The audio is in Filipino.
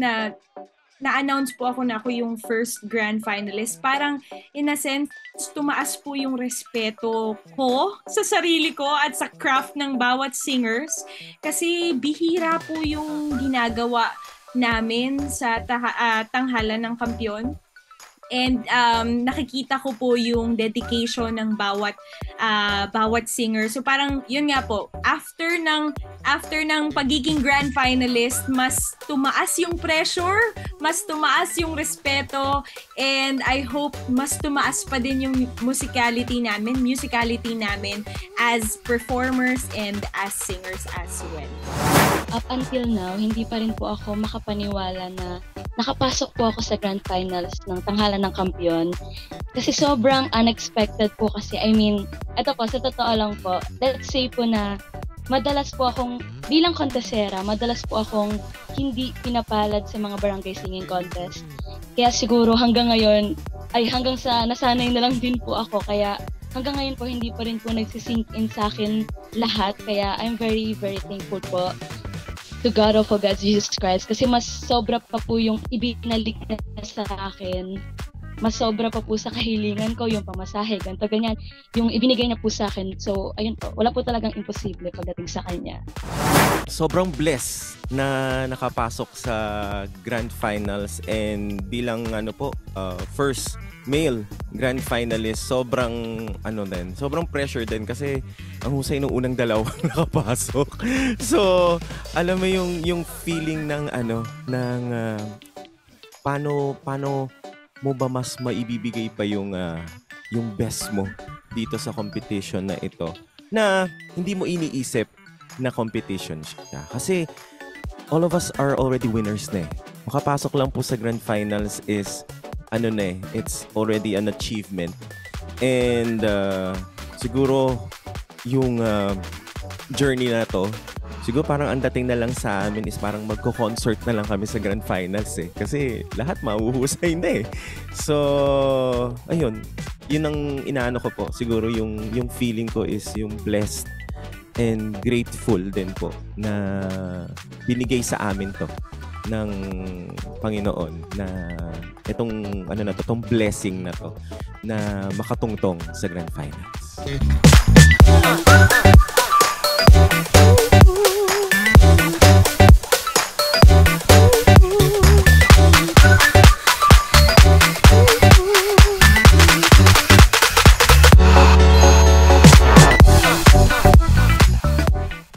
na na-announce po ako na ako yung first grand finalist, parang in a sense, tumaas po yung respeto ko sa sarili ko at sa craft ng bawat singers. Kasi bihira po yung ginagawa namin sa tanghalan ng kampiyon. And nakikita ko po yung dedication ng bawat singer. So parang yun nga po, after ng pagiging grand finalist, mas tumaas yung pressure, mas tumaas yung respeto, and I hope mas tumaas pa din yung musicality namin as performers and as singers as well. Up until now, hindi pa rin po ako makapaniwala na nakapasok po ako sa grand finals ng tanghalan ng kampiyon. Kasi sobrang unexpected po kasi, I mean, eto po, sa totoo lang po, let's say po na madalas po akong, bilang kontesera, madalas po akong hindi pinapalad sa mga barangay singing contest. Kaya siguro hanggang ngayon, hanggang sa nasanay na lang din po ako, kaya hanggang ngayon po hindi pa rin po nagsisink in sa akin lahat. Kaya I'm very, very thankful po to God of God, Jesus Christ, kasi mas sobra pa po yung ibinalik na sa akin. Mas sobra pa po sa kahilingan ko, yung pamasahe, ganito, ganyan. Yung ibinigay niya po sa akin. So, ayun po, wala po talagang imposible pagdating sa kanya. Sobrang blessed na nakapasok sa grand finals, and bilang first male grand finalist, sobrang pressure din kasi ang husay ng unang dalawa nakapasok. So, alam mo yung feeling ng paano mo ba mas maibibigay pa yung best mo dito sa competition na ito, na hindi mo iniisip na competition siya. Kasi all of us are already winners na eh. Makapasok lang po sa grand finals is it's already an achievement. And siguro yung journey na to, siguro parang ang dating na lang sa amin is parang magko-concert na lang kami sa grand finals eh. Kasi lahat mahuhusay na eh. So, ayun. Yun ang inaano ko po. Siguro yung feeling ko is yung blessed and grateful din po na binigay sa amin to ng Panginoon, na itong itong blessing na to na makatungtong sa grand finals.